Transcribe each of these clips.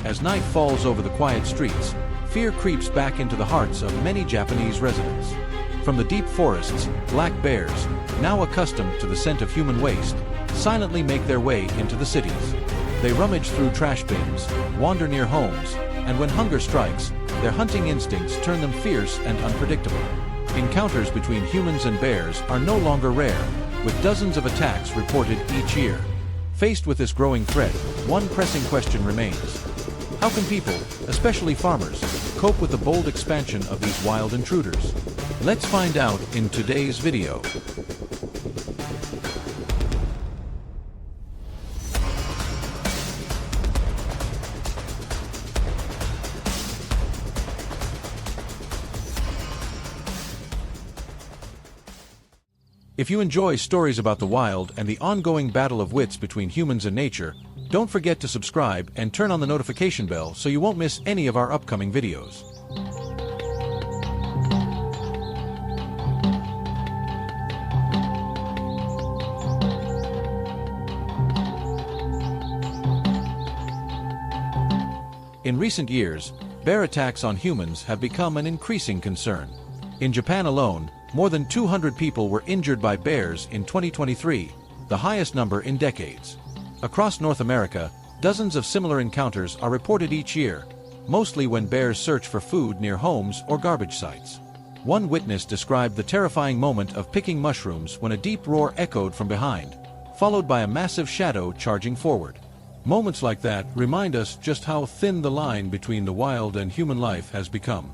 As night falls over the quiet streets, fear creeps back into the hearts of many Japanese residents. From the deep forests, black bears, now accustomed to the scent of human waste, silently make their way into the cities. They rummage through trash bins, wander near homes, and when hunger strikes, their hunting instincts turn them fierce and unpredictable. Encounters between humans and bears are no longer rare, with dozens of attacks reported each year. Faced with this growing threat, one pressing question remains. How can people, especially farmers, cope with the bold expansion of these wild intruders? Let's find out in today's video. If you enjoy stories about the wild and the ongoing battle of wits between humans and nature, don't forget to subscribe and turn on the notification bell so you won't miss any of our upcoming videos. In recent years, bear attacks on humans have become an increasing concern. In Japan alone, more than 200 people were injured by bears in 2023, the highest number in decades. Across North America, dozens of similar encounters are reported each year, mostly when bears search for food near homes or garbage sites. One witness described the terrifying moment of picking mushrooms when a deep roar echoed from behind, followed by a massive shadow charging forward. Moments like that remind us just how thin the line between the wild and human life has become.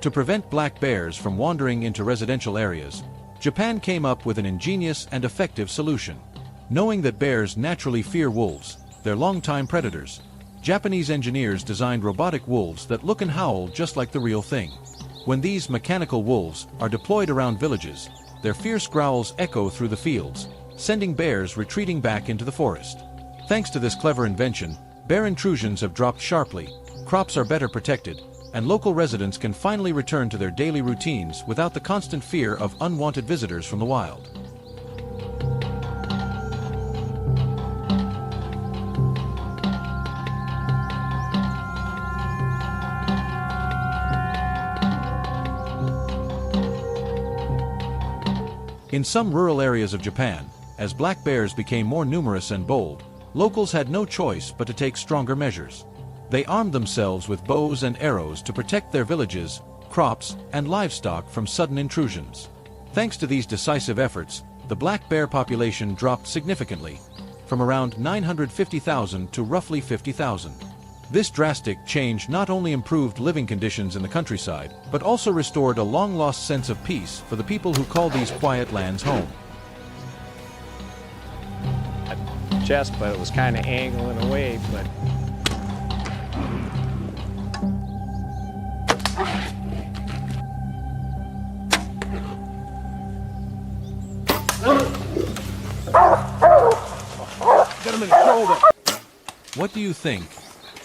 To prevent black bears from wandering into residential areas, Japan came up with an ingenious and effective solution. Knowing that bears naturally fear wolves, their longtime predators, Japanese engineers designed robotic wolves that look and howl just like the real thing. When these mechanical wolves are deployed around villages, their fierce growls echo through the fields, sending bears retreating back into the forest. Thanks to this clever invention, bear intrusions have dropped sharply, crops are better protected, and local residents can finally return to their daily routines without the constant fear of unwanted visitors from the wild. In some rural areas of Japan, as black bears became more numerous and bold, locals had no choice but to take stronger measures. They armed themselves with bows and arrows to protect their villages, crops, and livestock from sudden intrusions. Thanks to these decisive efforts, the black bear population dropped significantly, from around 950,000 to roughly 50,000. This drastic change not only improved living conditions in the countryside, but also restored a long-lost sense of peace for the people who call these quiet lands home. Chest, but it was kind of angling away, but What do you think?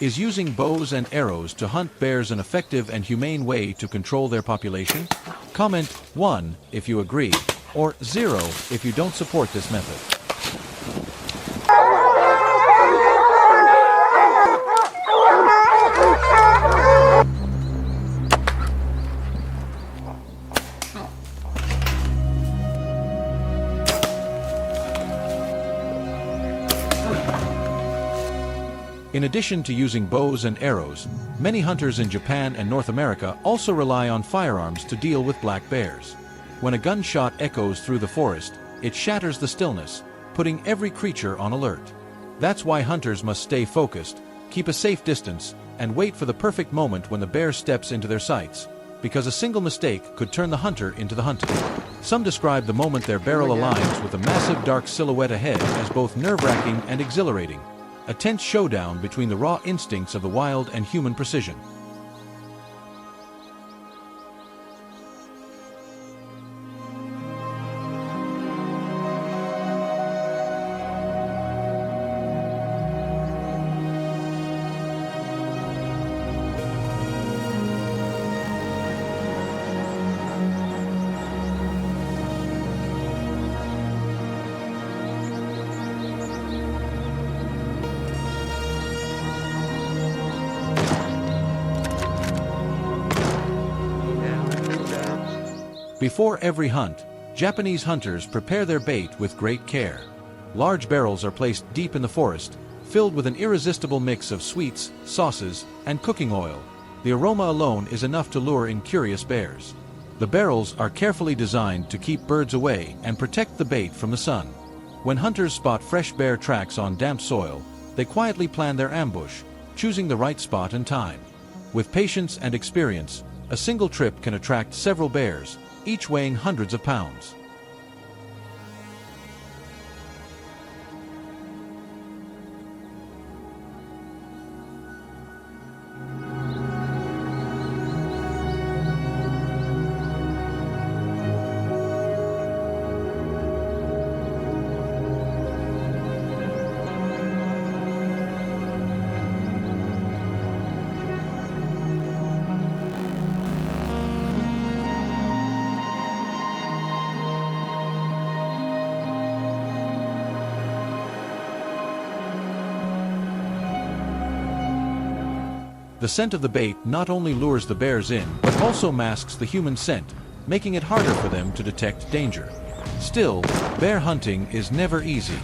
Is using bows and arrows to hunt bears an effective and humane way to control their population? Comment 1 if you agree, or 0 if you don't support this method. In addition to using bows and arrows, many hunters in Japan and North America also rely on firearms to deal with black bears. When a gunshot echoes through the forest, it shatters the stillness, putting every creature on alert. That's why hunters must stay focused, keep a safe distance, and wait for the perfect moment when the bear steps into their sights, because a single mistake could turn the hunter into the hunted. Some describe the moment their barrel aligns with a massive dark silhouette ahead as both nerve-wracking and exhilarating, a tense showdown between the raw instincts of the wild and human precision. Before every hunt, Japanese hunters prepare their bait with great care. Large barrels are placed deep in the forest, filled with an irresistible mix of sweets, sauces, and cooking oil. The aroma alone is enough to lure in curious bears. The barrels are carefully designed to keep birds away and protect the bait from the sun. When hunters spot fresh bear tracks on damp soil, they quietly plan their ambush, choosing the right spot and time. With patience and experience, a single trip can attract several bears, each weighing hundreds of pounds. The scent of the bait not only lures the bears in, but also masks the human scent, making it harder for them to detect danger. Still, bear hunting is never easy.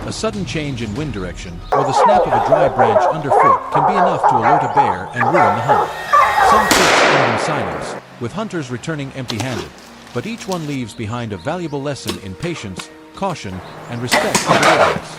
A sudden change in wind direction or the snap of a dry branch underfoot can be enough to alert a bear and ruin the hunt. Some trips end in silence, with hunters returning empty-handed, but each one leaves behind a valuable lesson in patience, caution, and respect for the wilderness.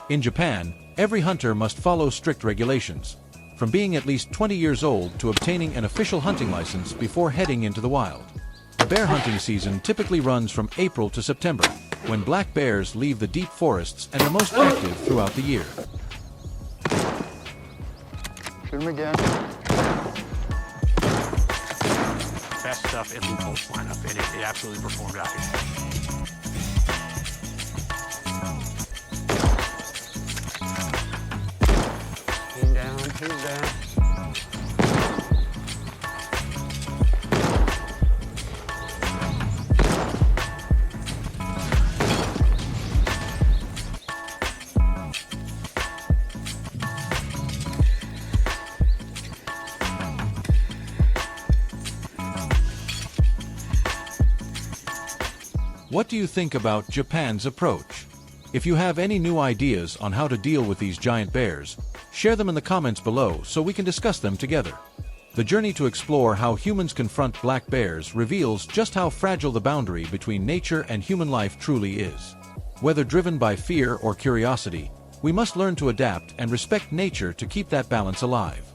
In Japan, every hunter must follow strict regulations, from being at least 20 years old to obtaining an official hunting license before heading into the wild. The bear hunting season typically runs from April to September, when black bears leave the deep forests and are most active throughout the year. Shoot him again. Best stuff in Loophole's lineup, and it absolutely performed out here. He's down. What do you think about Japan's approach? If you have any new ideas on how to deal with these giant bears, share them in the comments below so we can discuss them together. The journey to explore how humans confront black bears reveals just how fragile the boundary between nature and human life truly is. Whether driven by fear or curiosity, we must learn to adapt and respect nature to keep that balance alive.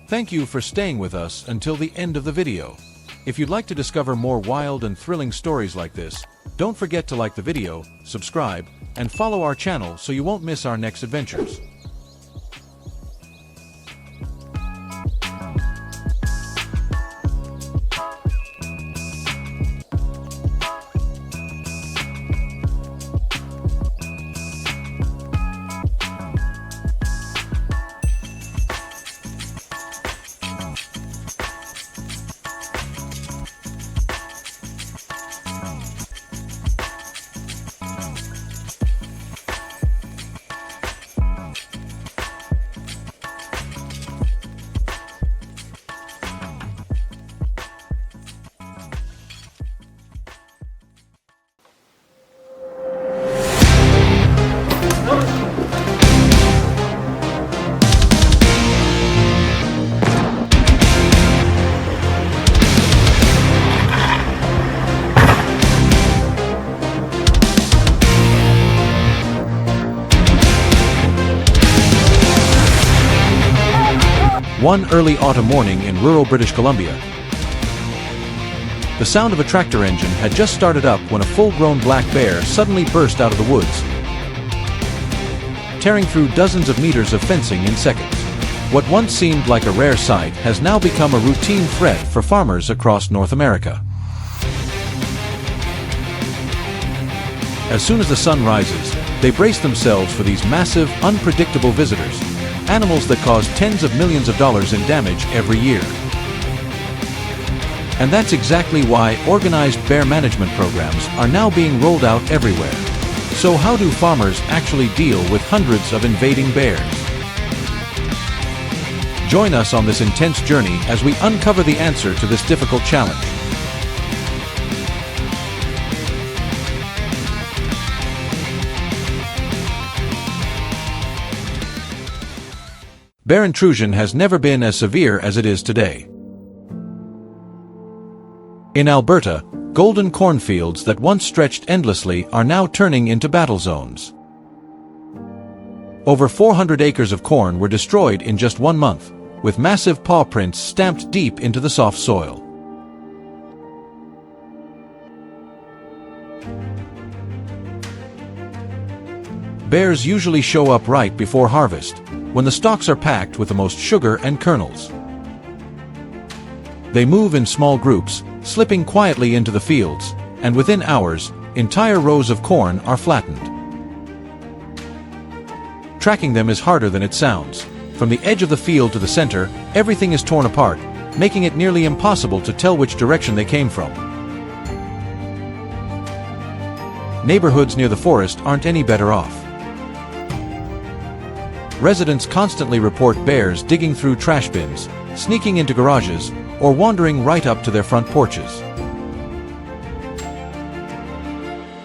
Thank you for staying with us until the end of the video. If you'd like to discover more wild and thrilling stories like this, don't forget to like the video, subscribe, and follow our channel so you won't miss our next adventures. One early autumn morning in rural British Columbia. The sound of a tractor engine had just started up when a full-grown black bear suddenly burst out of the woods, tearing through dozens of meters of fencing in seconds. What once seemed like a rare sight has now become a routine threat for farmers across North America. As soon as the sun rises, they brace themselves for these massive, unpredictable visitors, animals that cause tens of millions of dollars in damage every year. And that's exactly why organized bear management programs are now being rolled out everywhere. So how do farmers actually deal with hundreds of invading bears? Join us on this intense journey as we uncover the answer to this difficult challenge. Bear intrusion has never been as severe as it is today. In Alberta, golden cornfields that once stretched endlessly are now turning into battle zones. Over 400 acres of corn were destroyed in just 1 month, with massive paw prints stamped deep into the soft soil. Bears usually show up right before harvest, when the stalks are packed with the most sugar and kernels. They move in small groups, slipping quietly into the fields, and within hours, entire rows of corn are flattened. Tracking them is harder than it sounds. From the edge of the field to the center, everything is torn apart, making it nearly impossible to tell which direction they came from. Neighborhoods near the forest aren't any better off. Residents constantly report bears digging through trash bins, sneaking into garages, or wandering right up to their front porches.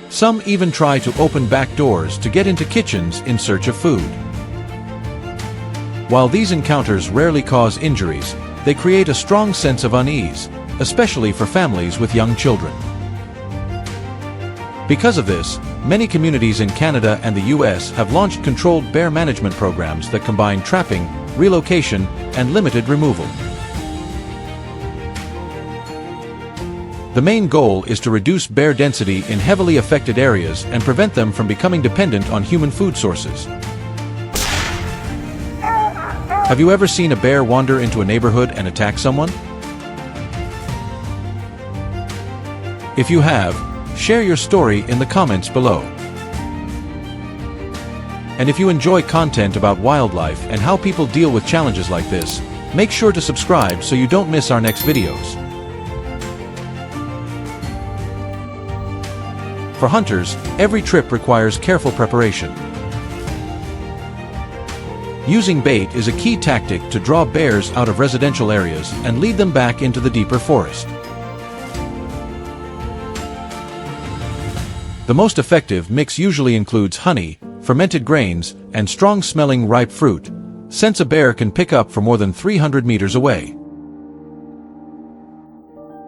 Some even try to open back doors to get into kitchens in search of food. While these encounters rarely cause injuries, they create a strong sense of unease, especially for families with young children. Because of this, many communities in Canada and the US have launched controlled bear management programs that combine trapping, relocation, and limited removal. The main goal is to reduce bear density in heavily affected areas and prevent them from becoming dependent on human food sources. Have you ever seen a bear wander into a neighborhood and attack someone? If you have, share your story in the comments below. And if you enjoy content about wildlife and how people deal with challenges like this, make sure to subscribe so you don't miss our next videos. For hunters, every trip requires careful preparation. Using bait is a key tactic to draw bears out of residential areas and lead them back into the deeper forest. The most effective mix usually includes honey, fermented grains, and strong-smelling ripe fruit, scents a bear can pick up from more than 300 meters away.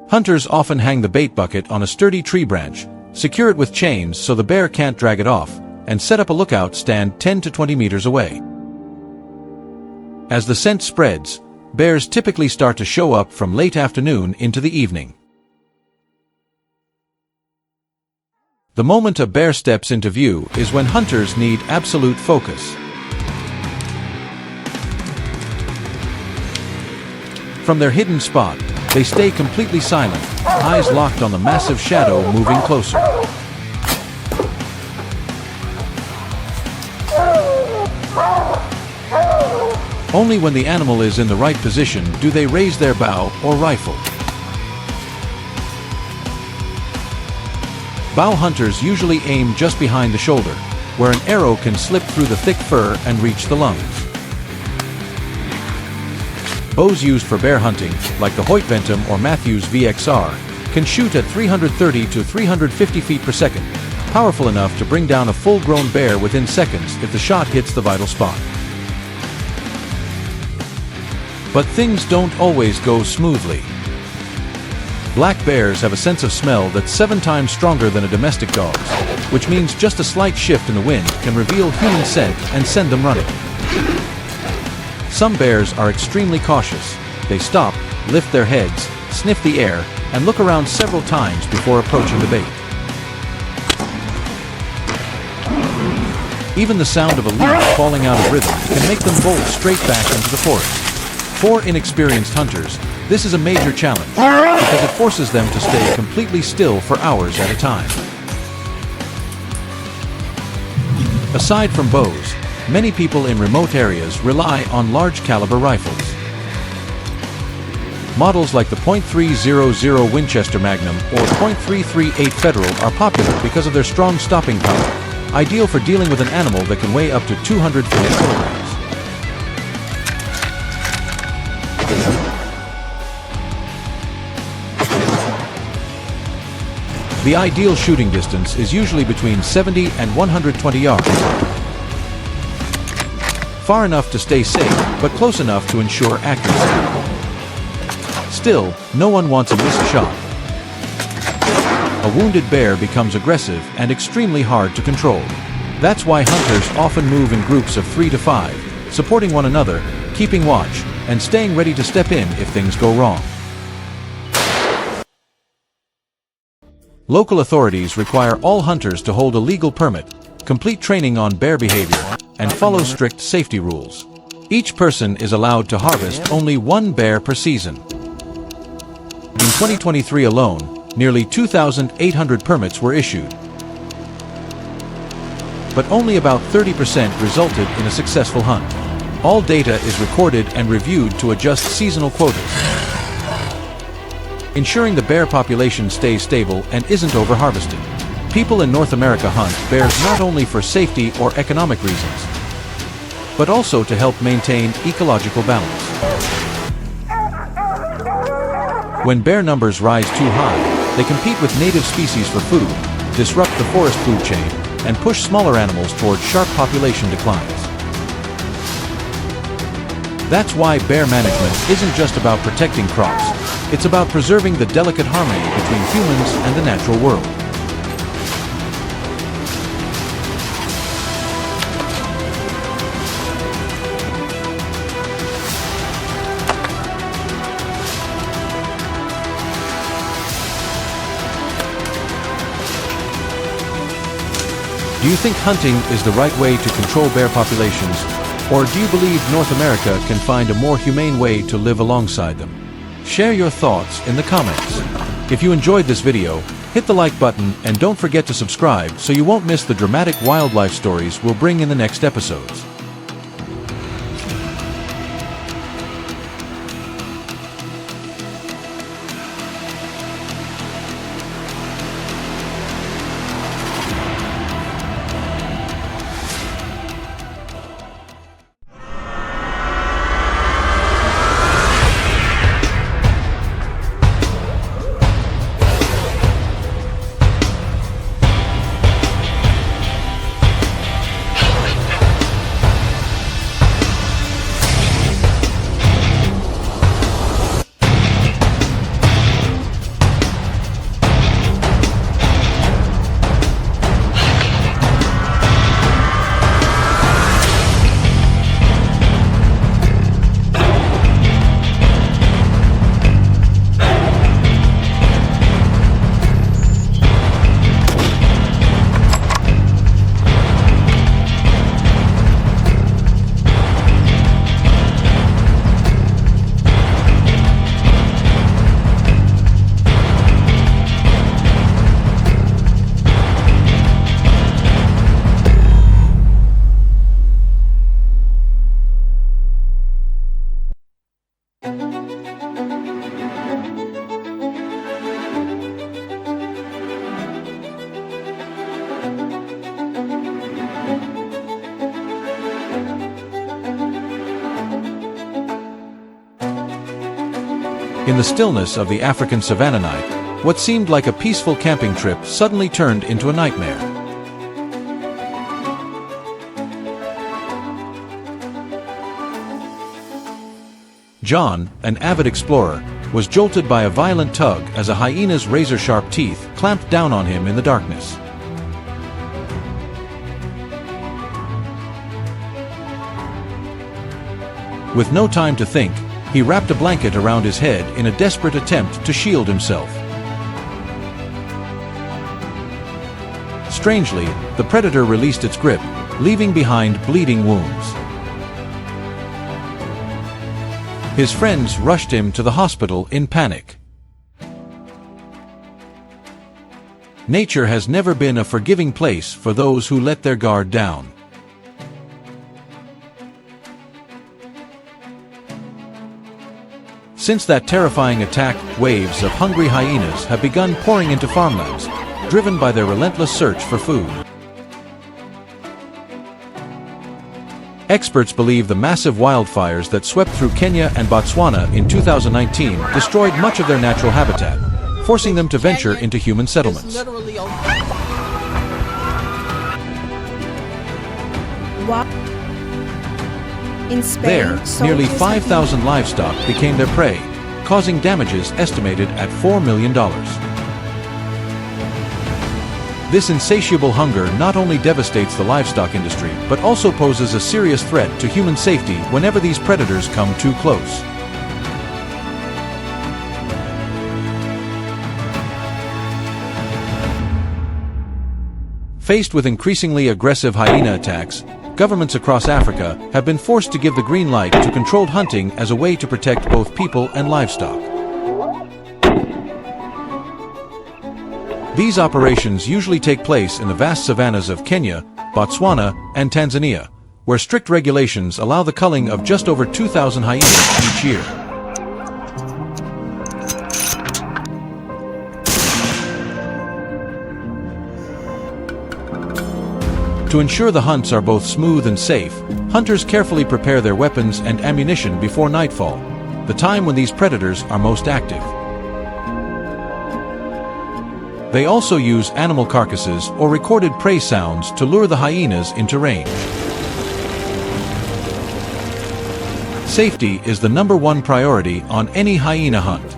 Hunters often hang the bait bucket on a sturdy tree branch, secure it with chains so the bear can't drag it off, and set up a lookout stand 10 to 20 meters away. As the scent spreads, bears typically start to show up from late afternoon into the evening. The moment a bear steps into view is when hunters need absolute focus. From their hidden spot, they stay completely silent, eyes locked on the massive shadow moving closer. Only when the animal is in the right position do they raise their bow or rifle. Bow hunters usually aim just behind the shoulder, where an arrow can slip through the thick fur and reach the lungs. Bows used for bear hunting, like the Hoyt Ventum or Matthews VXR, can shoot at 330 to 350 feet per second, powerful enough to bring down a full-grown bear within seconds if the shot hits the vital spot. But things don't always go smoothly. Black bears have a sense of smell that's 7 times stronger than a domestic dog's, which means just a slight shift in the wind can reveal human scent and send them running. Some bears are extremely cautious. They stop, lift their heads, sniff the air, and look around several times before approaching the bait. Even the sound of a leaf falling out of rhythm can make them bolt straight back into the forest. For inexperienced hunters, this is a major challenge because it forces them to stay completely still for hours at a time. Aside from bows, many people in remote areas rely on large caliber rifles. Models like the .300 Winchester Magnum or .338 Federal are popular because of their strong stopping power, ideal for dealing with an animal that can weigh up to 250 kilograms. The ideal shooting distance is usually between 70 and 120 yards. Far enough to stay safe, but close enough to ensure accuracy. Still, no one wants a missed shot. A wounded bear becomes aggressive and extremely hard to control. That's why hunters often move in groups of 3 to 5, supporting one another, keeping watch, and staying ready to step in if things go wrong. Local authorities require all hunters to hold a legal permit, complete training on bear behavior, and follow strict safety rules. Each person is allowed to harvest only one bear per season. In 2023 alone, nearly 2,800 permits were issued. But only about 30% resulted in a successful hunt. All data is recorded and reviewed to adjust seasonal quotas, ensuring the bear population stays stable and isn't over-harvested. People in North America hunt bears not only for safety or economic reasons, but also to help maintain ecological balance. When bear numbers rise too high, they compete with native species for food, disrupt the forest food chain, and push smaller animals toward sharp population declines. That's why bear management isn't just about protecting crops, it's about preserving the delicate harmony between humans and the natural world. Do you think hunting is the right way to control bear populations, or do you believe North America can find a more humane way to live alongside them? Share your thoughts in the comments. If you enjoyed this video, hit the like button and don't forget to subscribe so you won't miss the dramatic wildlife stories we'll bring in the next episodes. In the stillness of the African savanna night, what seemed like a peaceful camping trip suddenly turned into a nightmare. John, an avid explorer, was jolted by a violent tug as a hyena's razor-sharp teeth clamped down on him in the darkness. With no time to think, he wrapped a blanket around his head in a desperate attempt to shield himself. Strangely, the predator released its grip, leaving behind bleeding wounds. His friends rushed him to the hospital in panic. Nature has never been a forgiving place for those who let their guard down. Since that terrifying attack, waves of hungry hyenas have begun pouring into farmlands, driven by their relentless search for food. Experts believe the massive wildfires that swept through Kenya and Botswana in 2019 destroyed much of their natural habitat, forcing them to venture into human settlements. In Spain, There, nearly 5,000 livestock became their prey, causing damages estimated at $4 million. This insatiable hunger not only devastates the livestock industry, but also poses a serious threat to human safety whenever these predators come too close. Faced with increasingly aggressive hyena attacks, governments across Africa have been forced to give the green light to controlled hunting as a way to protect both people and livestock. These operations usually take place in the vast savannas of Kenya, Botswana, and Tanzania, where strict regulations allow the culling of just over 2,000 hyenas each year. To ensure the hunts are both smooth and safe, hunters carefully prepare their weapons and ammunition before nightfall, the time when these predators are most active. They also use animal carcasses or recorded prey sounds to lure the hyenas into range. Safety is the #1 priority on any hyena hunt.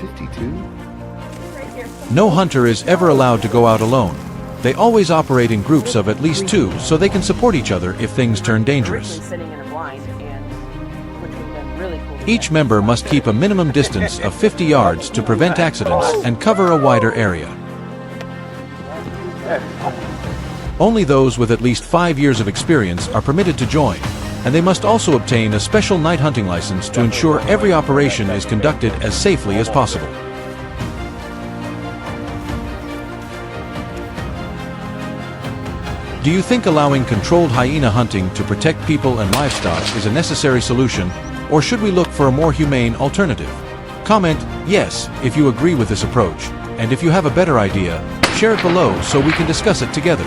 52? No hunter is ever allowed to go out alone. They always operate in groups of at least 2 so they can support each other if things turn dangerous. Each member must keep a minimum distance of 50 yards to prevent accidents and cover a wider area. Only those with at least 5 years of experience are permitted to join, and they must also obtain a special night hunting license to ensure every operation is conducted as safely as possible. Do you think allowing controlled hyena hunting to protect people and livestock is a necessary solution, or should we look for a more humane alternative? Comment yes if you agree with this approach, and if you have a better idea, share it below so we can discuss it together.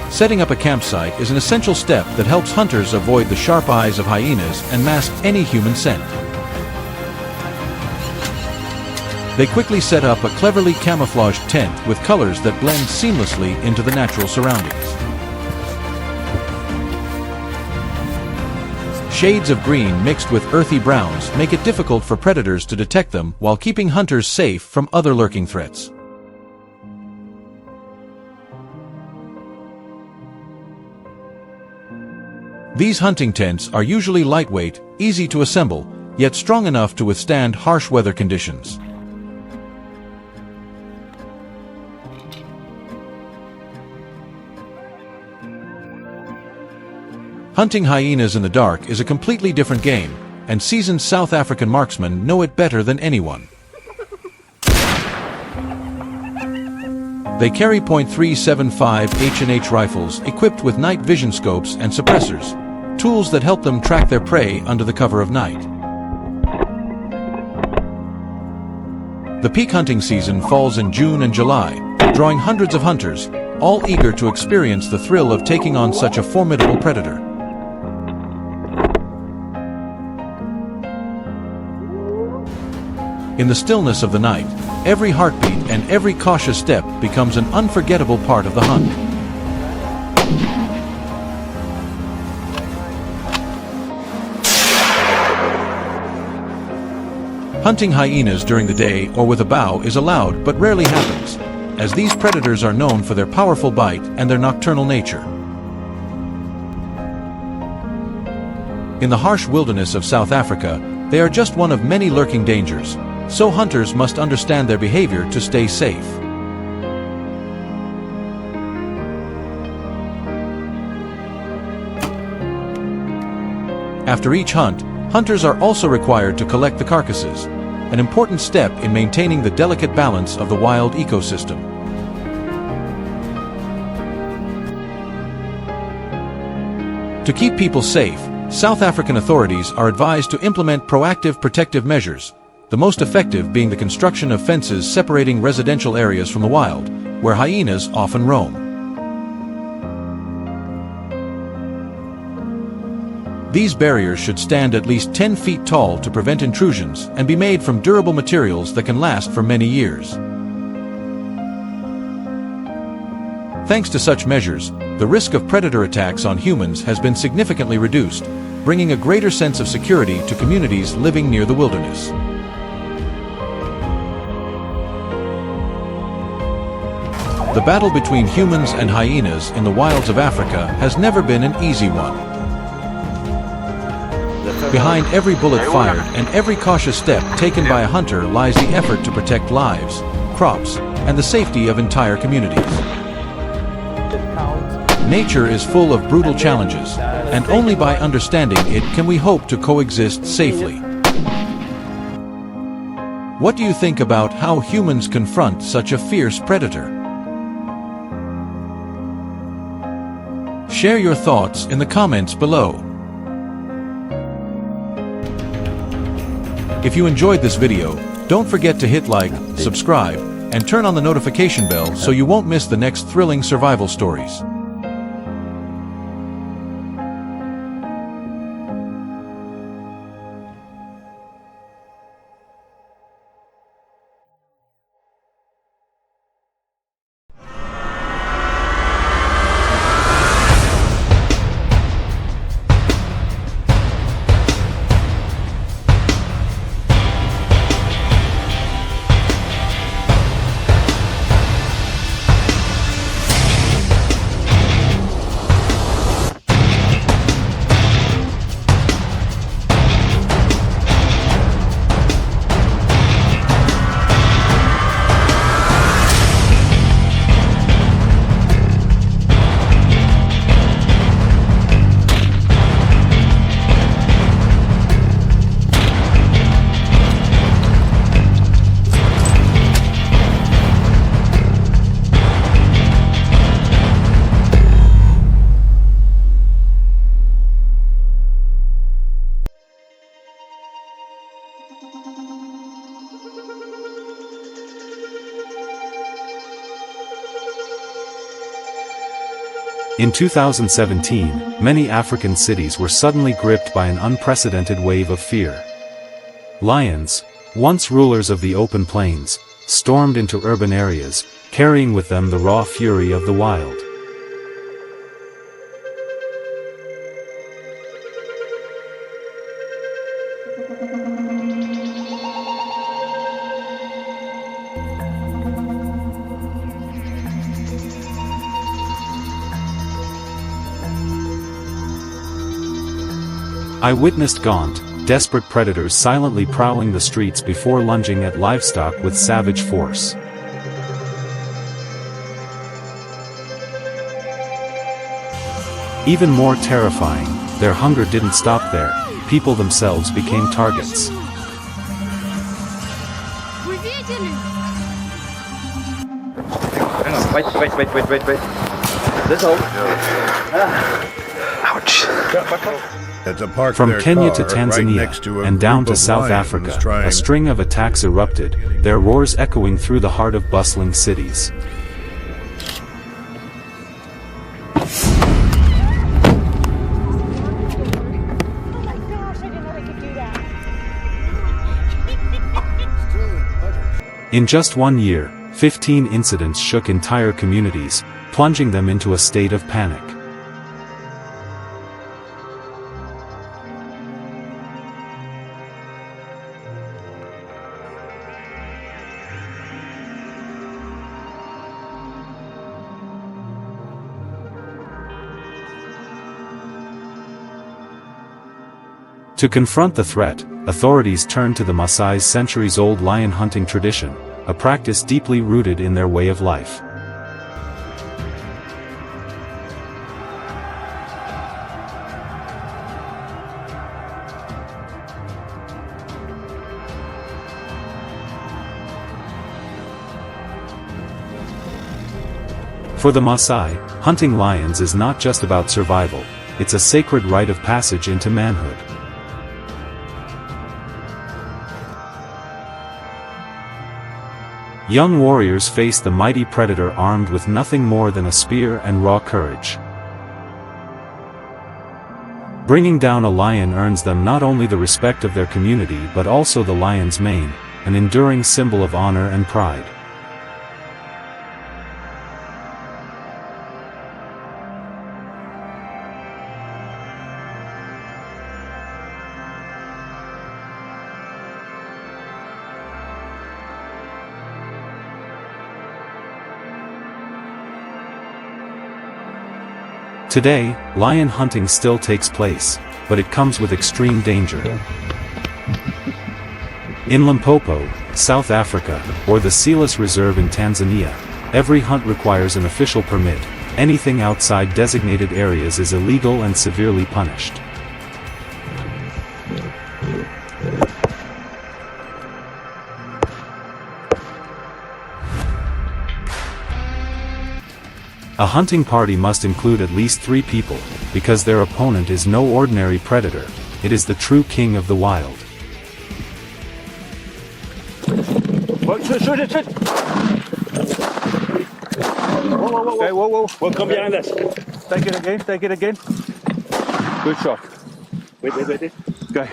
Setting up a campsite is an essential step that helps hunters avoid the sharp eyes of hyenas and mask any human scent. They quickly set up a cleverly camouflaged tent with colors that blend seamlessly into the natural surroundings. Shades of green mixed with earthy browns make it difficult for predators to detect them while keeping hunters safe from other lurking threats. These hunting tents are usually lightweight, easy to assemble, yet strong enough to withstand harsh weather conditions. Hunting hyenas in the dark is a completely different game, and seasoned South African marksmen know it better than anyone. They carry .375 H&H rifles equipped with night vision scopes and suppressors, tools that help them track their prey under the cover of night. The peak hunting season falls in June and July, drawing hundreds of hunters, all eager to experience the thrill of taking on such a formidable predator. In the stillness of the night, every heartbeat and every cautious step becomes an unforgettable part of the hunt. Hunting hyenas during the day or with a bow is allowed but rarely happens, as these predators are known for their powerful bite and their nocturnal nature. In the harsh wilderness of South Africa, they are just one of many lurking dangers, so hunters must understand their behavior to stay safe. After each hunt, hunters are also required to collect the carcasses, an important step in maintaining the delicate balance of the wild ecosystem. To keep people safe, South African authorities are advised to implement proactive protective measures, the most effective being the construction of fences separating residential areas from the wild, where hyenas often roam. These barriers should stand at least 10 feet tall to prevent intrusions and be made from durable materials that can last for many years. Thanks to such measures, the risk of predator attacks on humans has been significantly reduced, bringing a greater sense of security to communities living near the wilderness. The battle between humans and hyenas in the wilds of Africa has never been an easy one. Behind every bullet fired and every cautious step taken by a hunter lies the effort to protect lives, crops, and the safety of entire communities. Nature is full of brutal challenges, and only by understanding it can we hope to coexist safely. What do you think about how humans confront such a fierce predator? Share your thoughts in the comments below. If you enjoyed this video, don't forget to hit like, subscribe, and turn on the notification bell so you won't miss the next thrilling survival stories. In 2017, many African cities were suddenly gripped by an unprecedented wave of fear. Lions, once rulers of the open plains, stormed into urban areas, carrying with them the raw fury of the wild. I witnessed gaunt, desperate predators silently prowling the streets before lunging at livestock with savage force. Even more terrifying, their hunger didn't stop there. People themselves became targets. Hang on, wait. This hole. Ouch. From Kenya to Tanzania, and down to South Africa, a string of attacks erupted, their roars echoing through the heart of bustling cities. In just 1 year, 15 incidents shook entire communities, plunging them into a state of panic. To confront the threat, authorities turned to the Maasai's centuries-old lion hunting tradition, a practice deeply rooted in their way of life. For the Maasai, hunting lions is not just about survival, it's a sacred rite of passage into manhood. Young warriors face the mighty predator armed with nothing more than a spear and raw courage. Bringing down a lion earns them not only the respect of their community but also the lion's mane, an enduring symbol of honor and pride. Today, lion hunting still takes place, but it comes with extreme danger. In Limpopo, South Africa, or the Selous Reserve in Tanzania, every hunt requires an official permit. Anything outside designated areas is illegal and severely punished. A hunting party must include at least 3 people, because their opponent is no ordinary predator, it is the true king of the wild. Shoot. Whoa. Okay, whoa. We'll come behind us. Take it again. Good shot. Wait. Okay.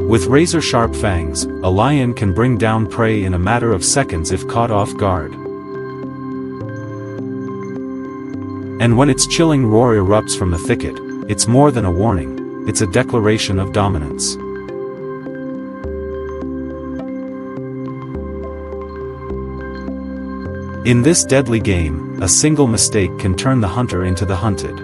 With razor-sharp fangs, a lion can bring down prey in a matter of seconds if caught off guard. And when its chilling roar erupts from the thicket, it's more than a warning, it's a declaration of dominance. In this deadly game, a single mistake can turn the hunter into the hunted.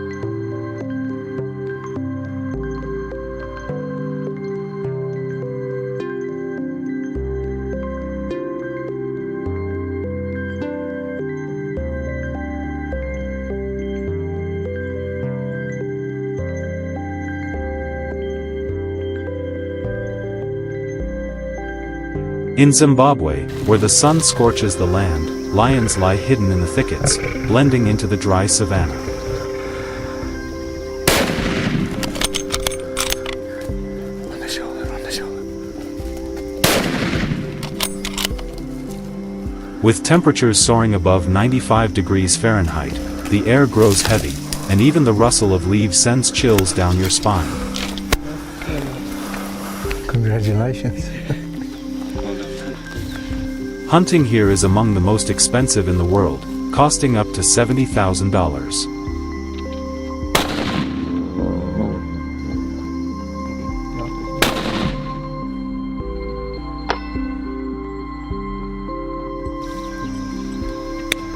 In Zimbabwe, where the sun scorches the land, lions lie hidden in the thickets, blending into the dry savanna. On the shoulder. With temperatures soaring above 95 degrees Fahrenheit, the air grows heavy, and even the rustle of leaves sends chills down your spine. Congratulations. Hunting here is among the most expensive in the world, costing up to $70,000.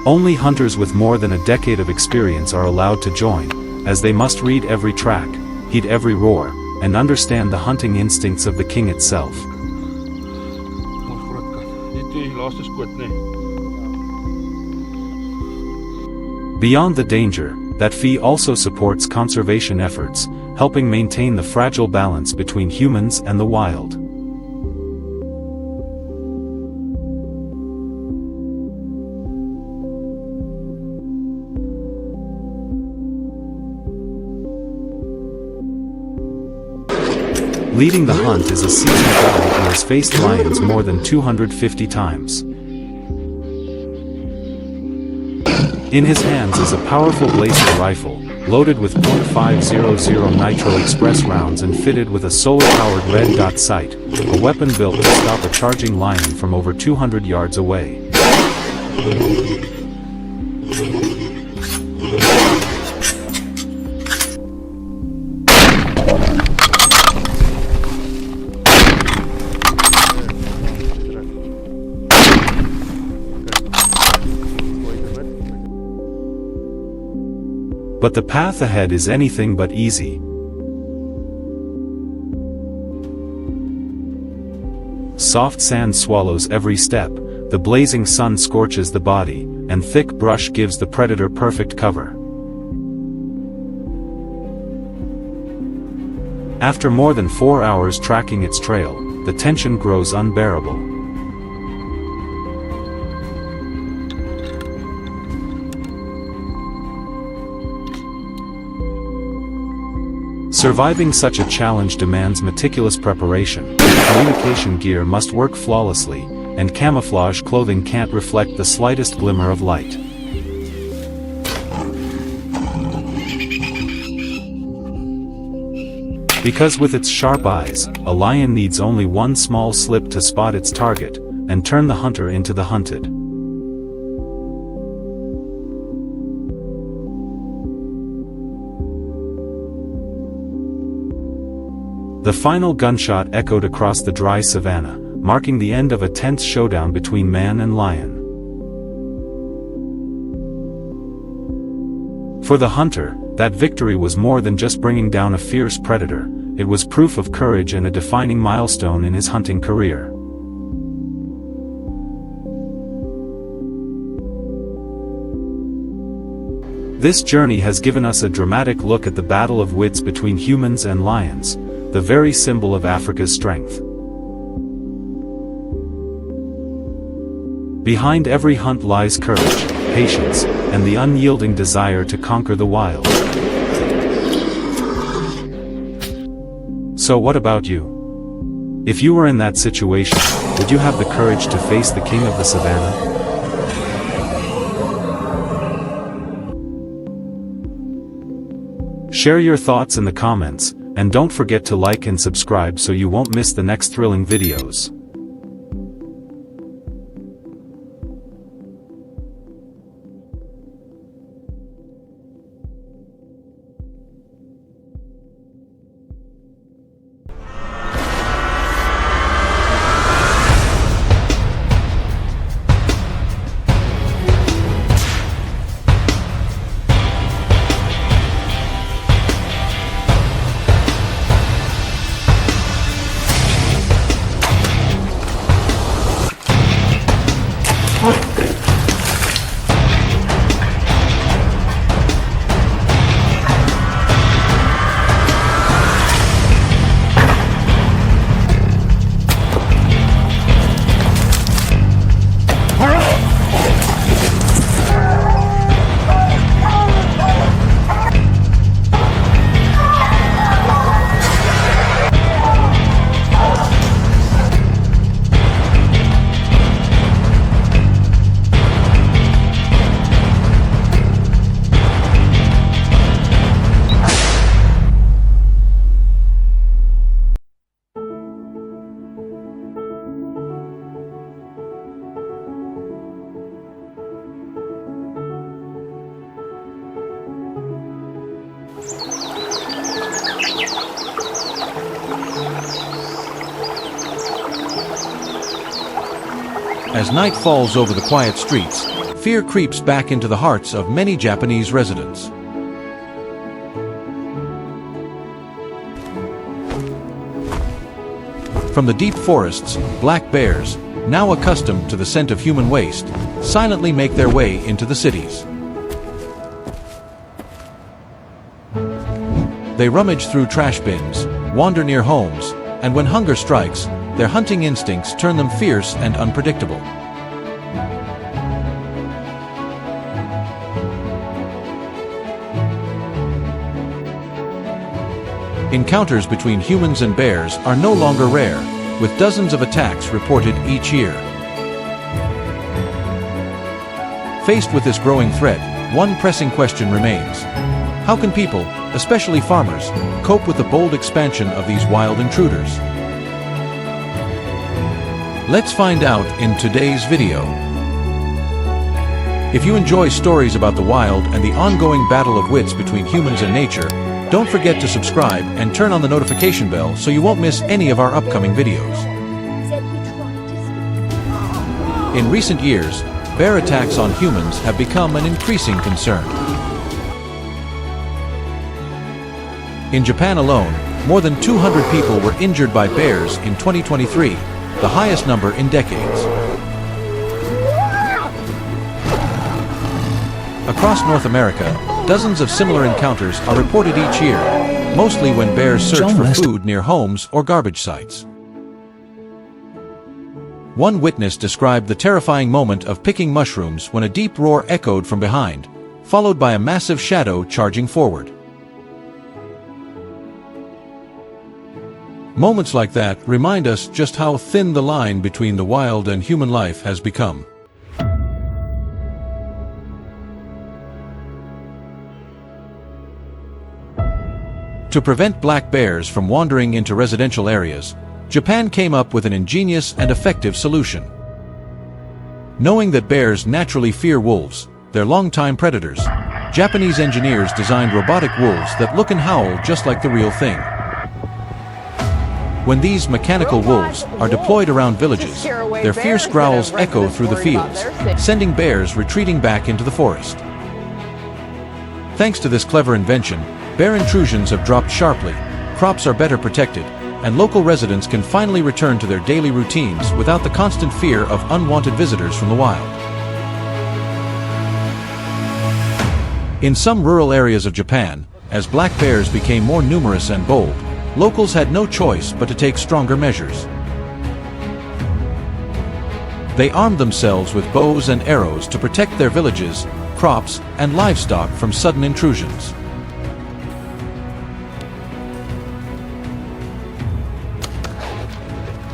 Only hunters with more than a decade of experience are allowed to join, as they must read every track, heed every roar, and understand the hunting instincts of the king itself. Beyond the danger, that fee also supports conservation efforts, helping maintain the fragile balance between humans and the wild. Leading the hunt is a seasoned guide who has faced lions more than 250 times. In his hands is a powerful blaster rifle, loaded with .500 Nitro Express rounds and fitted with a solar-powered red dot sight, a weapon built to stop a charging lion from over 200 yards away. But the path ahead is anything but easy. Soft sand swallows every step, the blazing sun scorches the body, and thick brush gives the predator perfect cover. After more than 4 hours tracking its trail, the tension grows unbearable. Surviving such a challenge demands meticulous preparation. Communication gear must work flawlessly, and camouflage clothing can't reflect the slightest glimmer of light. Because with its sharp eyes, a lion needs only one small slip to spot its target, and turn the hunter into the hunted. The final gunshot echoed across the dry savanna, marking the end of a tense showdown between man and lion. For the hunter, that victory was more than just bringing down a fierce predator, it was proof of courage and a defining milestone in his hunting career. This journey has given us a dramatic look at the battle of wits between humans and lions, the very symbol of Africa's strength. Behind every hunt lies courage, patience, and the unyielding desire to conquer the wild. So what about you? If you were in that situation, would you have the courage to face the king of the savannah? Share your thoughts in the comments, and don't forget to like and subscribe so you won't miss the next thrilling videos. As night falls over the quiet streets, fear creeps back into the hearts of many Japanese residents. From the deep forests, black bears, now accustomed to the scent of human waste, silently make their way into the cities. They rummage through trash bins, wander near homes, and when hunger strikes, their hunting instincts turn them fierce and unpredictable. Encounters between humans and bears are no longer rare, with dozens of attacks reported each year. Faced with this growing threat, one pressing question remains. How can people, especially farmers, cope with the bold expansion of these wild intruders? Let's find out in today's video. If you enjoy stories about the wild and the ongoing battle of wits between humans and nature, don't forget to subscribe and turn on the notification bell so you won't miss any of our upcoming videos. In recent years, bear attacks on humans have become an increasing concern. In Japan alone, more than 200 people were injured by bears in 2023, the highest number in decades. Across North America, dozens of similar encounters are reported each year, mostly when bears search for food near homes or garbage sites. One witness described the terrifying moment of picking mushrooms when a deep roar echoed from behind, followed by a massive shadow charging forward. Moments like that remind us just how thin the line between the wild and human life has become. To prevent black bears from wandering into residential areas, Japan came up with an ingenious and effective solution. Knowing that bears naturally fear wolves, their longtime predators, Japanese engineers designed robotic wolves that look and howl just like the real thing. When these mechanical wolves are deployed around villages, their fierce growls echo through the fields, sending bears retreating back into the forest. Thanks to this clever invention, bear intrusions have dropped sharply, crops are better protected, and local residents can finally return to their daily routines without the constant fear of unwanted visitors from the wild. In some rural areas of Japan, as black bears became more numerous and bold, locals had no choice but to take stronger measures. They armed themselves with bows and arrows to protect their villages, crops, and livestock from sudden intrusions.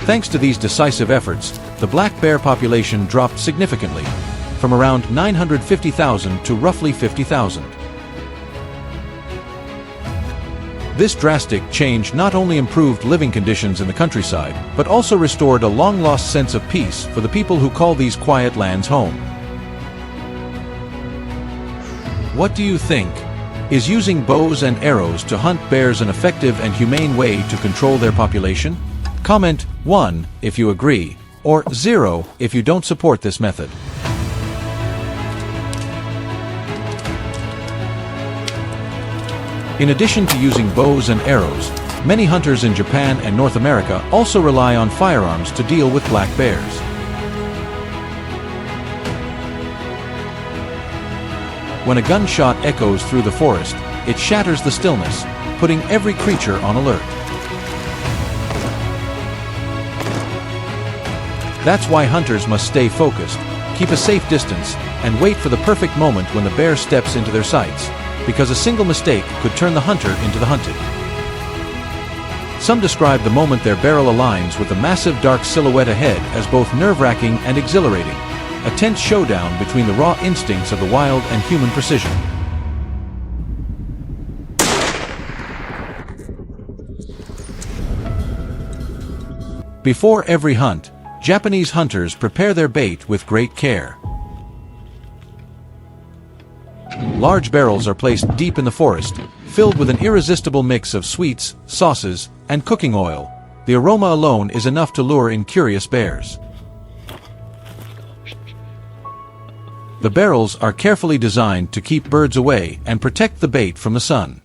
Thanks to these decisive efforts, the black bear population dropped significantly, from around 950,000 to roughly 50,000. This drastic change not only improved living conditions in the countryside, but also restored a long-lost sense of peace for the people who call these quiet lands home. What do you think? Is using bows and arrows to hunt bears an effective and humane way to control their population? Comment 1 if you agree, or 0 if you don't support this method. In addition to using bows and arrows, many hunters in Japan and North America also rely on firearms to deal with black bears. When a gunshot echoes through the forest, it shatters the stillness, putting every creature on alert. That's why hunters must stay focused, keep a safe distance, and wait for the perfect moment when the bear steps into their sights, because a single mistake could turn the hunter into the hunted. Some describe the moment their barrel aligns with the massive dark silhouette ahead as both nerve-wracking and exhilarating, a tense showdown between the raw instincts of the wild and human precision. Before every hunt, Japanese hunters prepare their bait with great care. Large barrels are placed deep in the forest, filled with an irresistible mix of sweets, sauces, and cooking oil. The aroma alone is enough to lure in curious bears. The barrels are carefully designed to keep birds away and protect the bait from the sun.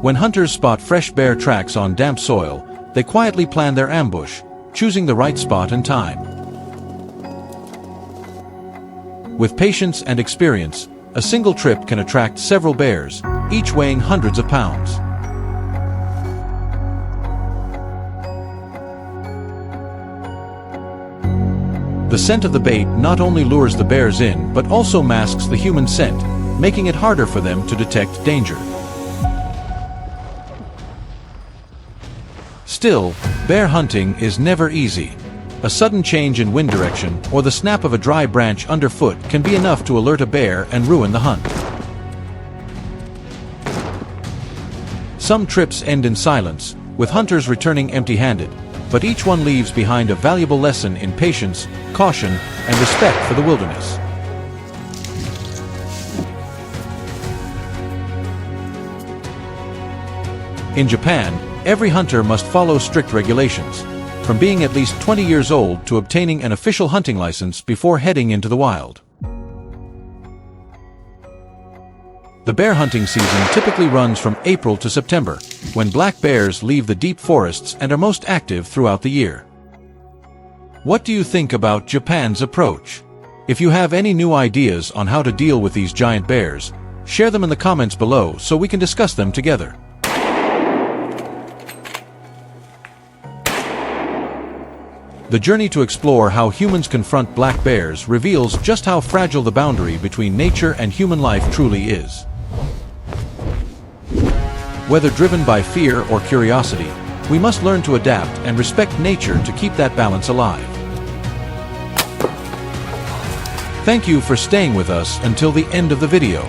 When hunters spot fresh bear tracks on damp soil, they quietly plan their ambush, choosing the right spot and time. With patience and experience, a single trip can attract several bears, each weighing hundreds of pounds. The scent of the bait not only lures the bears in, but also masks the human scent, making it harder for them to detect danger. Still, bear hunting is never easy. A sudden change in wind direction or the snap of a dry branch underfoot can be enough to alert a bear and ruin the hunt. Some trips end in silence, with hunters returning empty-handed, but each one leaves behind a valuable lesson in patience, caution, and respect for the wilderness. In Japan, every hunter must follow strict regulations, from being at least 20 years old to obtaining an official hunting license before heading into the wild. The bear hunting season typically runs from April to September, when black bears leave the deep forests and are most active throughout the year. What do you think about Japan's approach? If you have any new ideas on how to deal with these giant bears, share them in the comments below so we can discuss them together. The journey to explore how humans confront black bears reveals just how fragile the boundary between nature and human life truly is. Whether driven by fear or curiosity, we must learn to adapt and respect nature to keep that balance alive. Thank you for staying with us until the end of the video.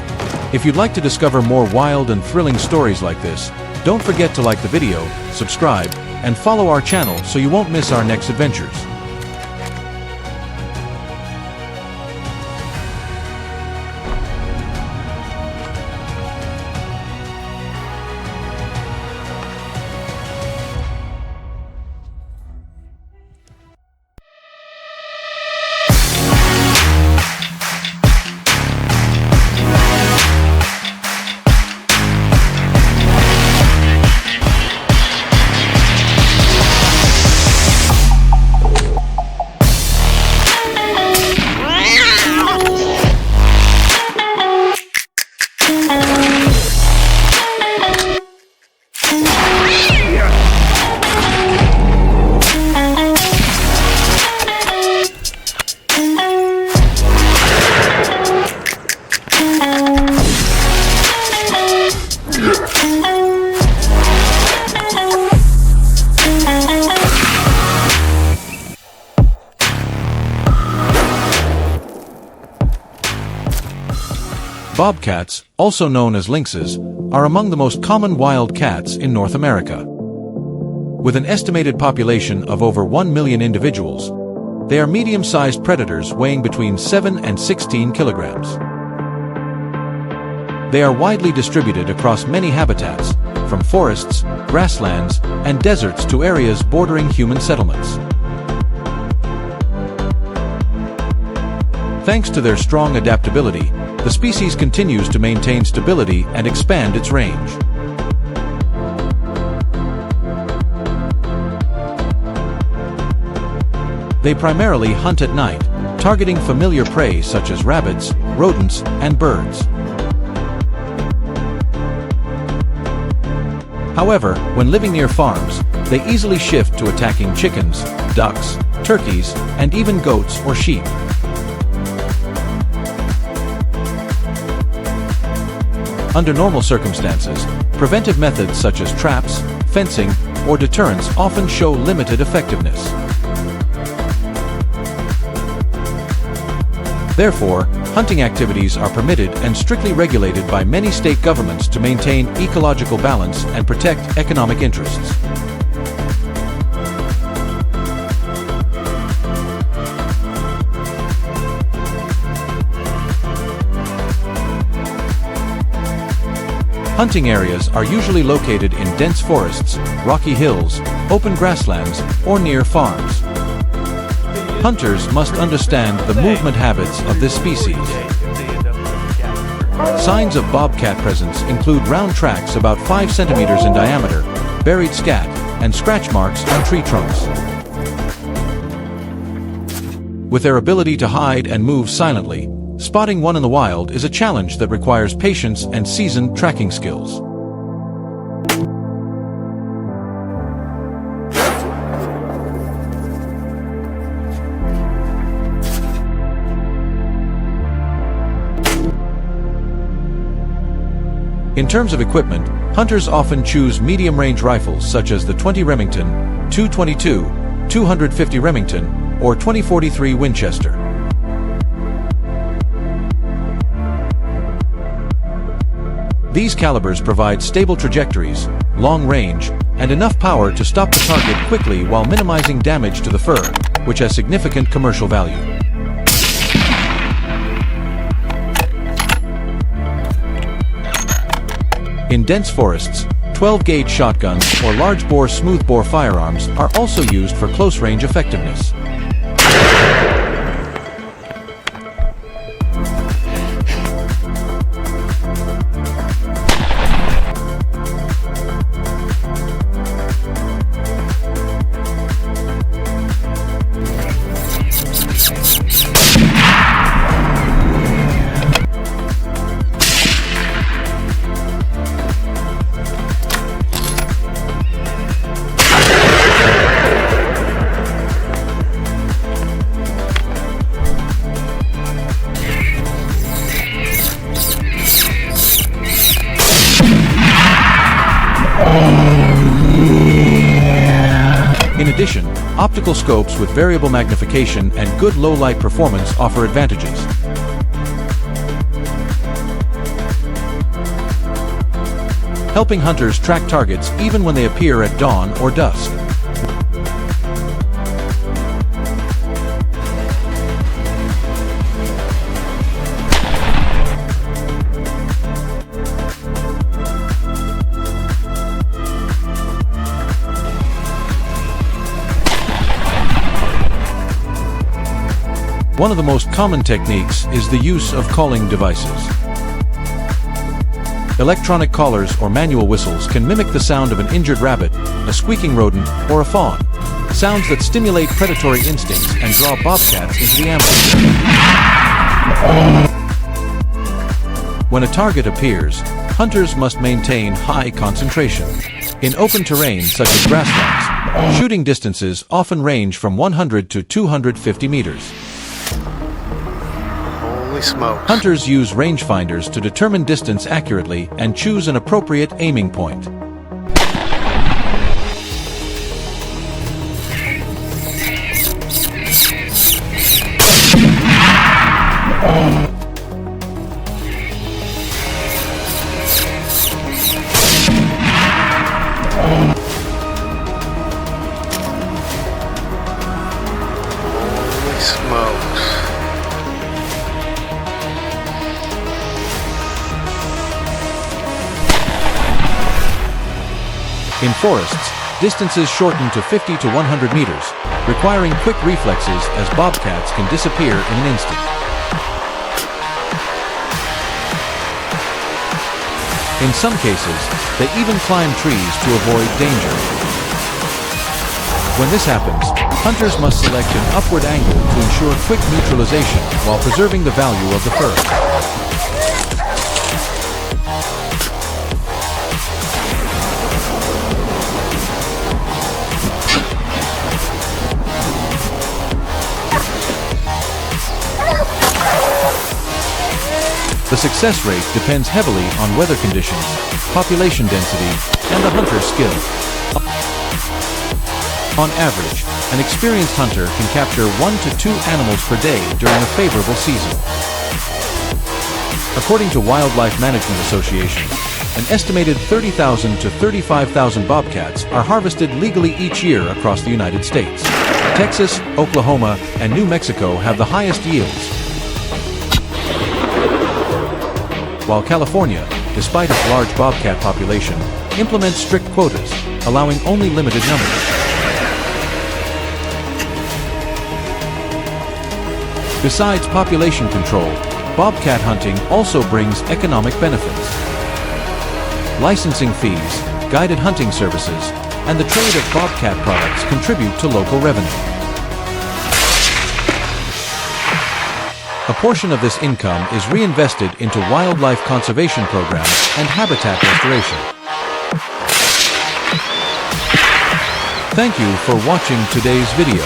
If you'd like to discover more wild and thrilling stories like this, don't forget to like the video, subscribe, and follow our channel so you won't miss our next adventures. Bobcats, also known as lynxes, are among the most common wild cats in North America. With an estimated population of over 1 million individuals, they are medium-sized predators weighing between 7 and 16 kilograms. They are widely distributed across many habitats, from forests, grasslands, and deserts to areas bordering human settlements. Thanks to their strong adaptability, the species continues to maintain stability and expand its range. They primarily hunt at night, targeting familiar prey such as rabbits, rodents, and birds. However, when living near farms, they easily shift to attacking chickens, ducks, turkeys, and even goats or sheep. Under normal circumstances, preventive methods such as traps, fencing, or deterrence often show limited effectiveness. Therefore, hunting activities are permitted and strictly regulated by many state governments to maintain ecological balance and protect economic interests. Hunting areas are usually located in dense forests, rocky hills, open grasslands, or near farms. Hunters must understand the movement habits of this species. Signs of bobcat presence include round tracks about 5 centimeters in diameter, buried scat, and scratch marks on tree trunks. With their ability to hide and move silently, spotting one in the wild is a challenge that requires patience and seasoned tracking skills. In terms of equipment, hunters often choose medium-range rifles such as the .20 Remington, .222, .250 Remington, or .2043 Winchester. These calibers provide stable trajectories, long range, and enough power to stop the target quickly while minimizing damage to the fur, which has significant commercial value. In dense forests, 12-gauge shotguns or large-bore smoothbore firearms are also used for close-range effectiveness. addition, optical scopes with variable magnification and good low-light performance offer advantages. Helping hunters track targets even when they appear at dawn or dusk. One of the most common techniques is the use of calling devices. Electronic collars or manual whistles can mimic the sound of an injured rabbit, a squeaking rodent, or a fawn. Sounds that stimulate predatory instincts and draw bobcats into the ambush. When a target appears, hunters must maintain high concentration. In open terrain such as grasslands, shooting distances often range from 100 to 250 meters. Holy smokes. Hunters use rangefinders to determine distance accurately and choose an appropriate aiming point. Holy smokes. In forests, distances shorten to 50 to 100 meters, requiring quick reflexes as bobcats can disappear in an instant. In some cases, they even climb trees to avoid danger. When this happens, hunters must select an upward angle to ensure quick neutralization while preserving the value of the fur. The success rate depends heavily on weather conditions, population density, and the hunter's skill. On average, an experienced hunter can capture 1 to 2 animals per day during a favorable season. According to Wildlife Management Association, an estimated 30,000 to 35,000 bobcats are harvested legally each year across the United States. Texas, Oklahoma, and New Mexico have the highest yields, while California, despite its large bobcat population, implements strict quotas, allowing only limited numbers. Besides population control, bobcat hunting also brings economic benefits. Licensing fees, guided hunting services, and the trade of bobcat products contribute to local revenue. A portion of this income is reinvested into wildlife conservation programs and habitat restoration. Thank you for watching today's video.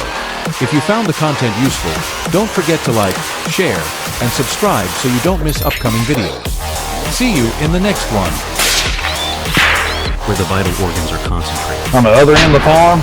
If you found the content useful, don't forget to like, share, and subscribe so you don't miss upcoming videos. See you in the next one. Where the vital organs are concentrated. On the other end of the farm,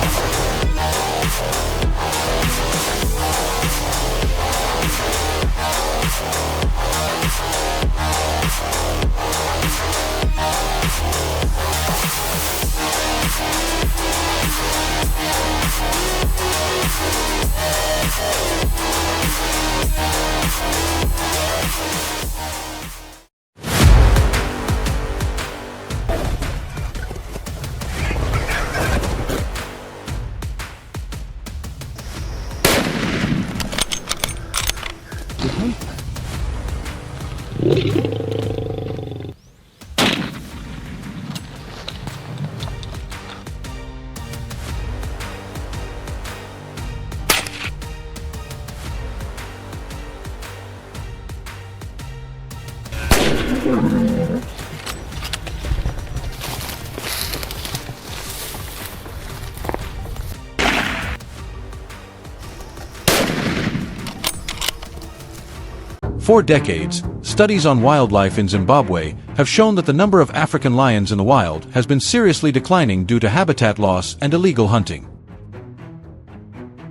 For decades, studies on wildlife in Zimbabwe have shown that the number of African lions in the wild has been seriously declining due to habitat loss and illegal hunting.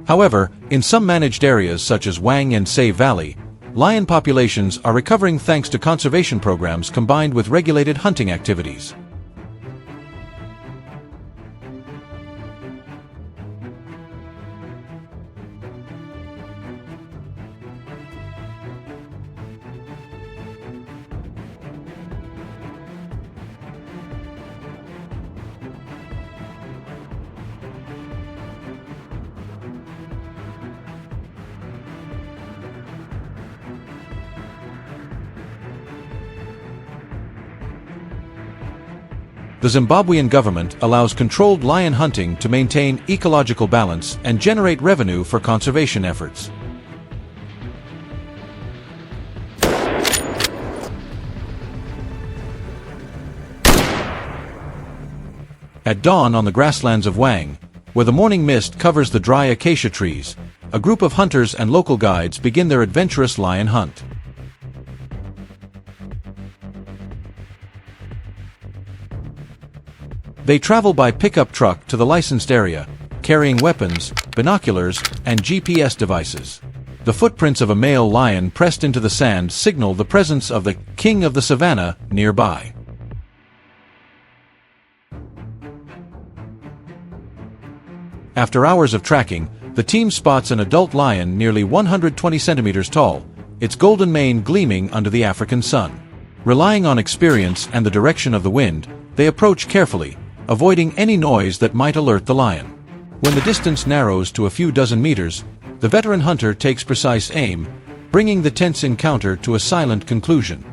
However, in some managed areas such as Wang and Say Valley, lion populations are recovering thanks to conservation programs combined with regulated hunting activities. The Zimbabwean government allows controlled lion hunting to maintain ecological balance and generate revenue for conservation efforts. At dawn on the grasslands of Wang, where the morning mist covers the dry acacia trees, a group of hunters and local guides begin their adventurous lion hunt. They travel by pickup truck to the licensed area, carrying weapons, binoculars, and GPS devices. The footprints of a male lion pressed into the sand signal the presence of the king of the savannah nearby. After hours of tracking, the team spots an adult lion nearly 120 centimeters tall, its golden mane gleaming under the African sun. Relying on experience and the direction of the wind, they approach carefully, avoiding any noise that might alert the lion. When the distance narrows to a few dozen meters, the veteran hunter takes precise aim, bringing the tense encounter to a silent conclusion.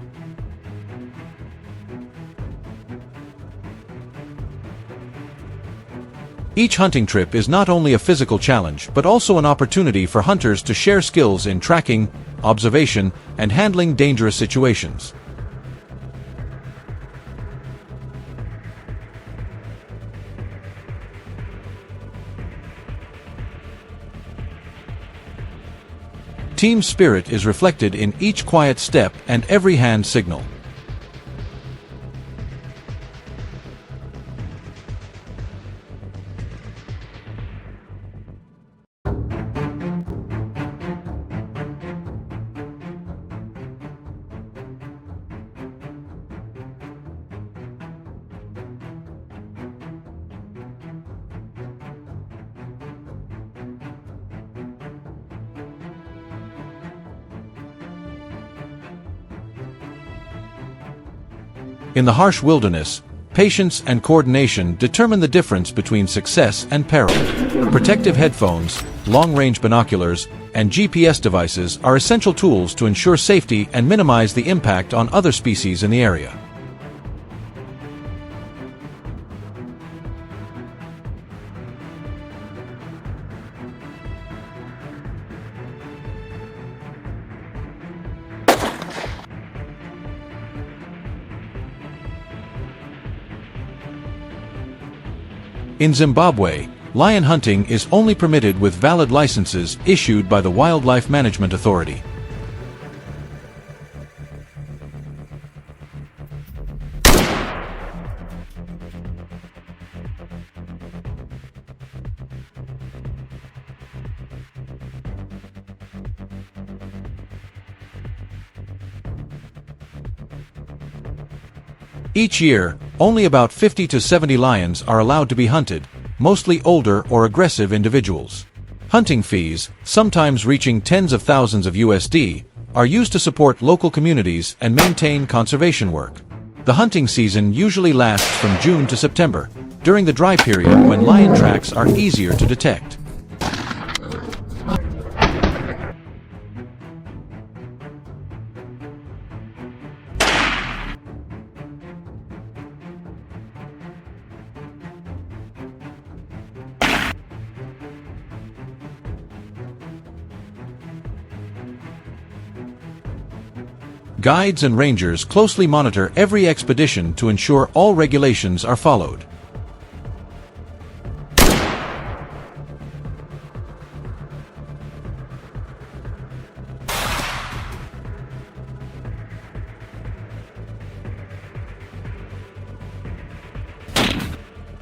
Each hunting trip is not only a physical challenge but also an opportunity for hunters to share skills in tracking, observation, and handling dangerous situations. Team spirit is reflected in each quiet step and every hand signal. In the harsh wilderness, patience and coordination determine the difference between success and peril. Protective headphones, long-range binoculars, and GPS devices are essential tools to ensure safety and minimize the impact on other species in the area. In Zimbabwe, lion hunting is only permitted with valid licenses issued by the Wildlife Management Authority. Each year, only about 50 to 70 lions are allowed to be hunted, mostly older or aggressive individuals. Hunting fees, sometimes reaching tens of thousands of USD, are used to support local communities and maintain conservation work. The hunting season usually lasts from June to September, during the dry period when lion tracks are easier to detect. Guides and rangers closely monitor every expedition to ensure all regulations are followed.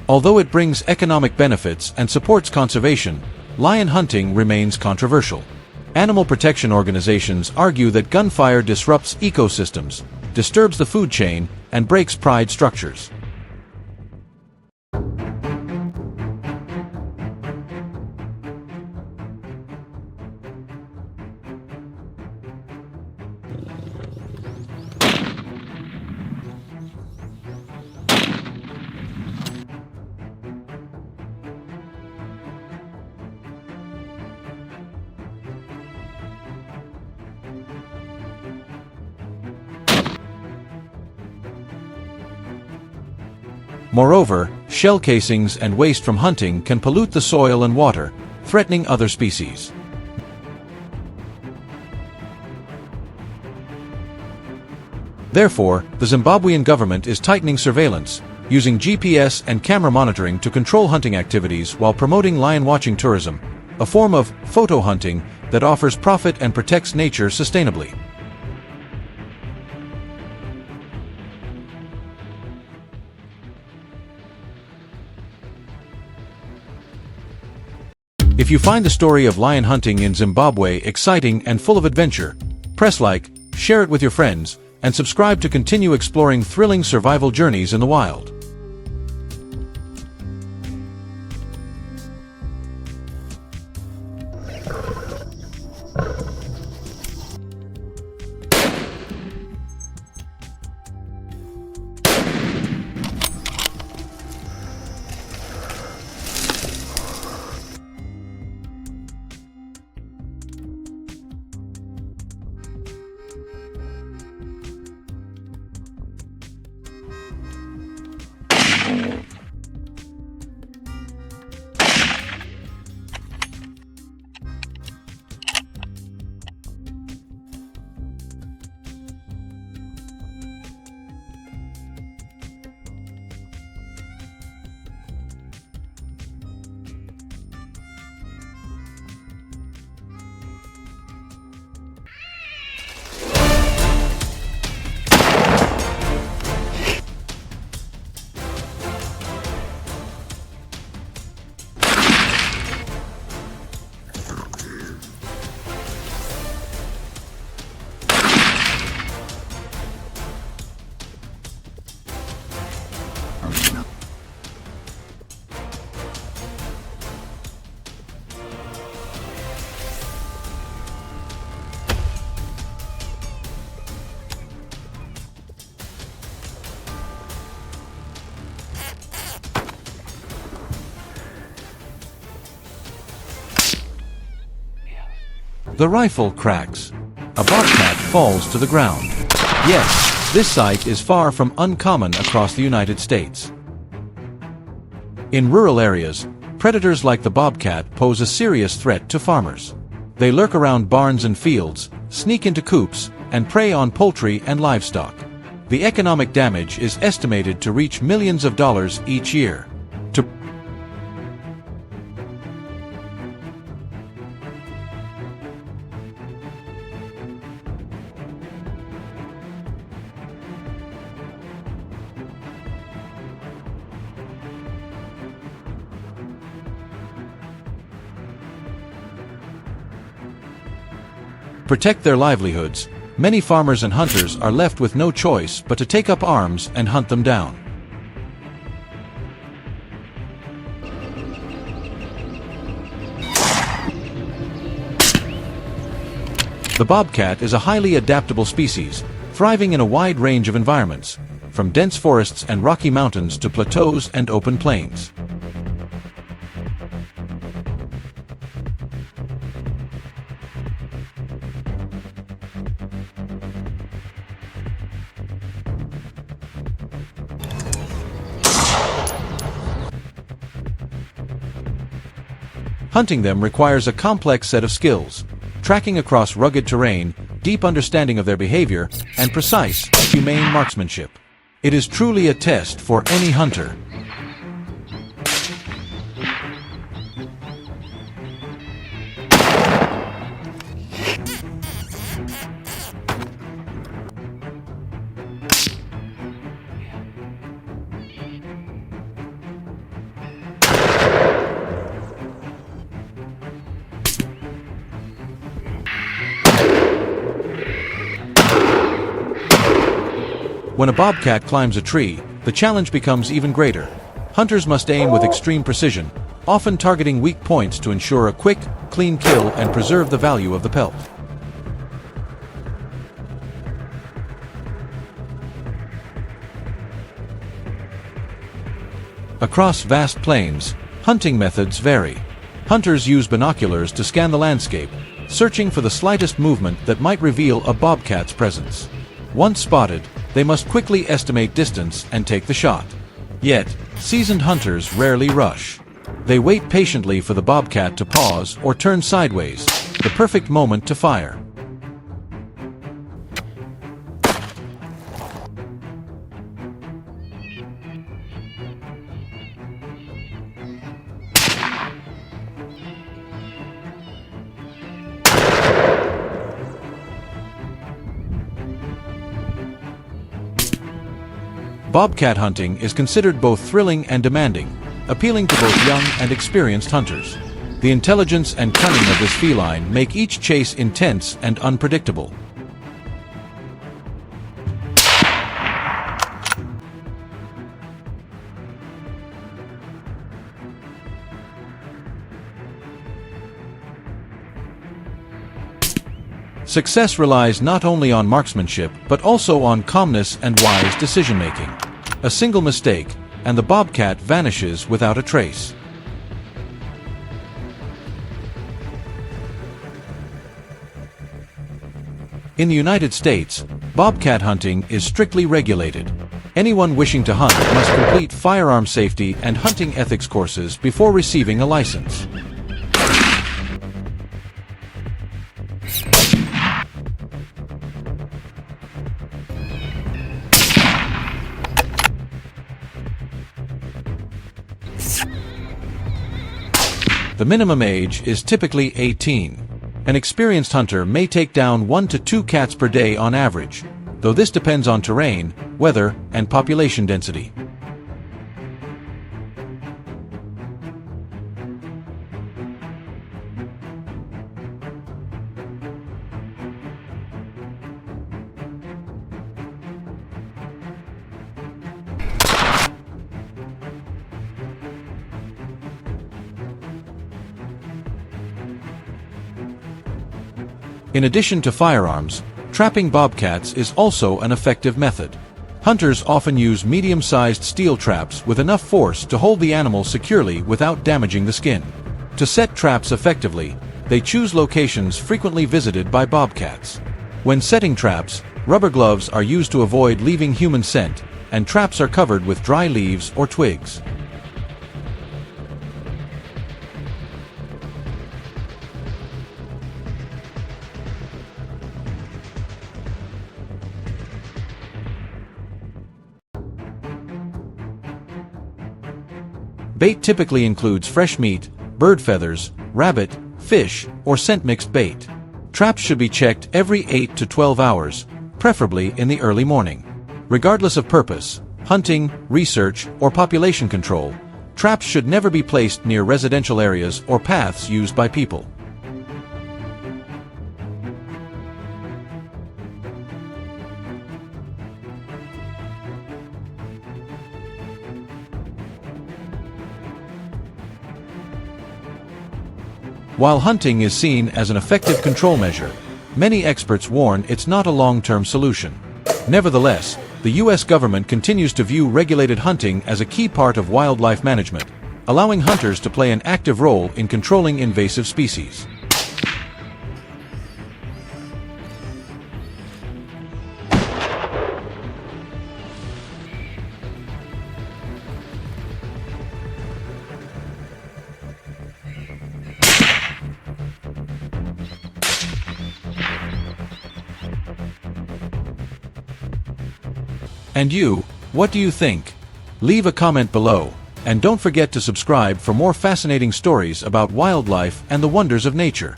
Although it brings economic benefits and supports conservation, lion hunting remains controversial. Animal protection organizations argue that gunfire disrupts ecosystems, disturbs the food chain, and breaks pride structures. Moreover, shell casings and waste from hunting can pollute the soil and water, threatening other species. Therefore, the Zimbabwean government is tightening surveillance, using GPS and camera monitoring to control hunting activities while promoting lion-watching tourism, a form of photo hunting that offers profit and protects nature sustainably. If you find the story of lion hunting in Zimbabwe exciting and full of adventure, press like, share it with your friends, and subscribe to continue exploring thrilling survival journeys in the wild. The rifle cracks. A bobcat falls to the ground. Yes, this sight is far from uncommon across the United States. In rural areas, predators like the bobcat pose a serious threat to farmers. They lurk around barns and fields, sneak into coops, and prey on poultry and livestock. The economic damage is estimated to reach millions of dollars each year. To protect their livelihoods, many farmers and hunters are left with no choice but to take up arms and hunt them down. The bobcat is a highly adaptable species, thriving in a wide range of environments, from dense forests and rocky mountains to plateaus and open plains. Hunting them requires a complex set of skills, tracking across rugged terrain, deep understanding of their behavior, and precise, humane marksmanship. It is truly a test for any hunter. When a bobcat climbs a tree, the challenge becomes even greater. Hunters must aim with extreme precision, often targeting weak points to ensure a quick, clean kill and preserve the value of the pelt. Across vast plains, hunting methods vary. Hunters use binoculars to scan the landscape, searching for the slightest movement that might reveal a bobcat's presence. Once spotted, they must quickly estimate distance and take the shot. Yet, seasoned hunters rarely rush. They wait patiently for the bobcat to pause or turn sideways, the perfect moment to fire. Bobcat hunting is considered both thrilling and demanding, appealing to both young and experienced hunters. The intelligence and cunning of this feline make each chase intense and unpredictable. Success relies not only on marksmanship but also on calmness and wise decision-making. A single mistake, and the bobcat vanishes without a trace. In the United States, bobcat hunting is strictly regulated. Anyone wishing to hunt must complete firearm safety and hunting ethics courses before receiving a license. The minimum age is typically 18. An experienced hunter may take down 1 to 2 cats per day on average, though this depends on terrain, weather, and population density. In addition to firearms, trapping bobcats is also an effective method. Hunters often use medium-sized steel traps with enough force to hold the animal securely without damaging the skin. To set traps effectively, they choose locations frequently visited by bobcats. When setting traps, rubber gloves are used to avoid leaving human scent, and traps are covered with dry leaves or twigs. Bait typically includes fresh meat, bird feathers, rabbit, fish, or scent-mixed bait. Traps should be checked every 8 to 12 hours, preferably in the early morning. Regardless of purpose, hunting, research, or population control, traps should never be placed near residential areas or paths used by people. While hunting is seen as an effective control measure, many experts warn it's not a long-term solution. Nevertheless, the U.S. government continues to view regulated hunting as a key part of wildlife management, allowing hunters to play an active role in controlling invasive species. And you, what do you think? Leave a comment below, and don't forget to subscribe for more fascinating stories about wildlife and the wonders of nature.